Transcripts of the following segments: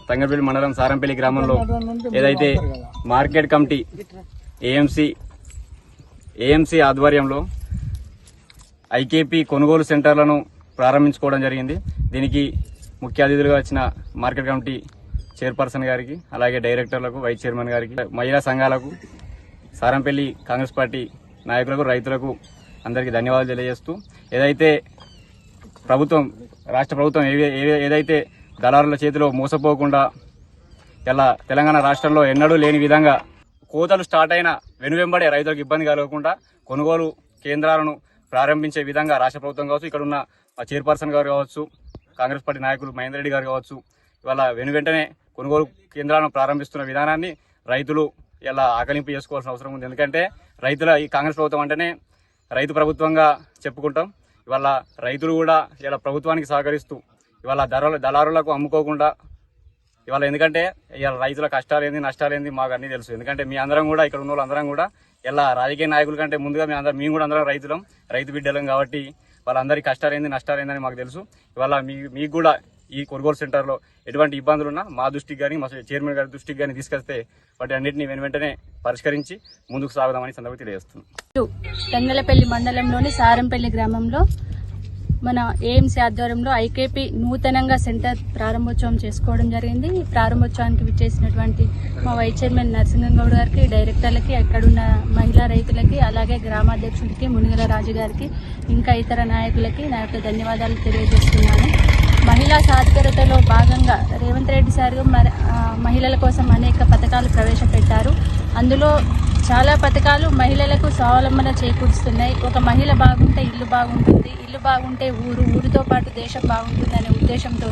తంగరపల్లి మండలం సారంపల్లి గ్రామంలో ఏదైతే మార్కెట్ కమిటీ ఏఎంసీ ఆధ్వర్యంలో ఐకేపీ కొనుగోలు సెంటర్లను ప్రారంభించుకోవడం జరిగింది. దీనికి ముఖ్య అతిథులుగా వచ్చిన మార్కెట్ కమిటీ చైర్పర్సన్ గారికి, అలాగే డైరెక్టర్లకు, వైస్ చైర్మన్ గారికి, మహిళా సంఘాలకు, సారంపల్లి కాంగ్రెస్ పార్టీ నాయకులకు, రైతులకు అందరికీ ధన్యవాదాలు తెలియజేస్తూ, ఏదైతే రాష్ట్ర ప్రభుత్వం ఏదైతే దళారుల చేతిలో మోసపోకుండా ఇలా తెలంగాణ రాష్ట్రంలో ఎన్నడూ లేని విధంగా కోతలు స్టార్ట్ అయిన వెనువెంబడే రైతులకు ఇబ్బంది కలగకుండా కొనుగోలు కేంద్రాలను ప్రారంభించే విధంగా రాష్ట్ర ప్రభుత్వం కావచ్చు, ఇక్కడ ఉన్న చైర్పర్సన్ గారు కావచ్చు, కాంగ్రెస్ పార్టీ నాయకులు మహేందర్ రెడ్డి గారు కావచ్చు, ఇవాళ వెంటనే కొనుగోలు కేంద్రాలను ప్రారంభిస్తున్న విధానాన్ని రైతులు ఇలా ఆకలింపు చేసుకోవాల్సిన అవసరం ఉంది. ఎందుకంటే ఈ కాంగ్రెస్ ప్రభుత్వం అంటేనే రైతు ప్రభుత్వంగా చెప్పుకుంటాం. ఇవాళ రైతులు కూడా ఇలా ప్రభుత్వానికి సహకరిస్తూ ఇవాళ దళారులకు అమ్ముకోకుండా ఇవాళ, ఎందుకంటే ఇవాళ రైతుల కష్టాలేంది నష్టాలేంది మాకు అన్నీ తెలుసు. ఎందుకంటే మీ అందరం కూడా ఇక్కడ ఉన్న వాళ్ళందరం కూడా ఇలా రాజకీయ నాయకుల కంటే ముందుగా మేము కూడా అందరం రైతు బిడ్డలం కాబట్టి వాళ్ళందరి కష్టాలేంది నష్టాలేందని మాకు తెలుసు. ఇవాళ మీకు కూడా ఈ కొనుగోలు సెంటర్లో ఎటువంటి ఇబ్బందులు ఉన్నా మా దృష్టికి కానీ, మా చైర్మన్ గారి దృష్టికి కానీ తీసుకొస్తే వాటి అన్నింటినీ వెంటనే పరిష్కరించి ముందుకు సాగుదామని సందర్భంగా తెలియజేస్తున్నాం. తంగలపల్లి మండలంలోని సారంపల్లి గ్రామంలో మన ఏఎంసీ ఆధ్వర్యంలో ఐకేపీ నూతనంగా సెంటర్ ప్రారంభోత్సవం చేసుకోవడం జరిగింది. ఈ ప్రారంభోత్సవానికి విచ్చేసినటువంటి మా వైస్ చైర్మన్ నరసింహగౌడ్ గారికి, డైరెక్టర్లకి, అక్కడున్న మహిళా రైతులకి, అలాగే గ్రామాధ్యక్షుడికి మునిగల రాజు గారికి, ఇంకా ఇతర నాయకులకి నా యొక్క ధన్యవాదాలు తెలియజేస్తున్నాను. మహిళా సాధికారతలో భాగంగా రేవంత్ రెడ్డి సార్ మహిళల కోసం అనేక పథకాలు ప్రవేశపెట్టారు. అందులో చాలా పథకాలు మహిళలకు స్వావలంబన చేకూరుస్తున్నాయి. ఒక మహిళ బాగుంటే ఇల్లు బాగుంటుంది, ఇల్లు బాగుంటే ఊరితో పాటు దేశం బాగుంటుంది అనే ఉద్దేశంతో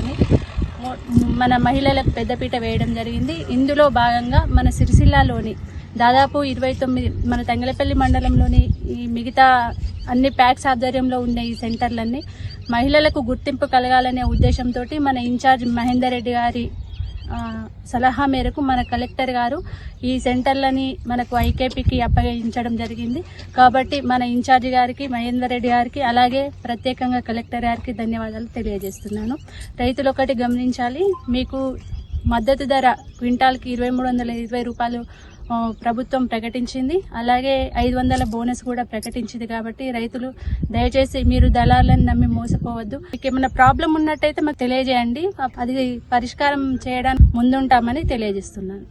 మన మహిళలకు పెద్దపీట వేయడం జరిగింది. ఇందులో భాగంగా మన సిరిసిల్లాలోని దాదాపు 29 మన తంగలపల్లి మండలంలోని ఈ మిగతా అన్ని ప్యాక్స్ ఆధ్వర్యంలో ఉన్న ఈ సెంటర్లన్నీ మహిళలకు గుర్తింపు కలగాలనే ఉద్దేశంతో మన ఇన్ఛార్జ్ మహేందర్ రెడ్డి గారి సలహా మేరకు మన కలెక్టర్ గారు ఈ సెంటర్లని మనకు ఐకేపీకి అప్పగించడం జరిగింది. కాబట్టి మన ఇన్ఛార్జి గారికి, మహేందర్ రెడ్డి గారికి, అలాగే ప్రత్యేకంగా కలెక్టర్ గారికి ధన్యవాదాలు తెలియజేస్తున్నాను. రైతులు ఒకటి గమనించాలి, మీకు మద్దతు ధర క్వింటాల్కి 2320 రూపాయలు ప్రభుత్వం ప్రకటించింది. అలాగే 500 బోనస్ కూడా ప్రకటించింది. కాబట్టి రైతులు దయచేసి మీరు దళాలను నమ్మి మోసపోవద్దు. మీకు ఏమైనా ప్రాబ్లం ఉన్నట్టయితే మాకు తెలియజేయండి, అది పరిష్కారం చేయడానికి ముందుంటామని తెలియజేస్తున్నాను.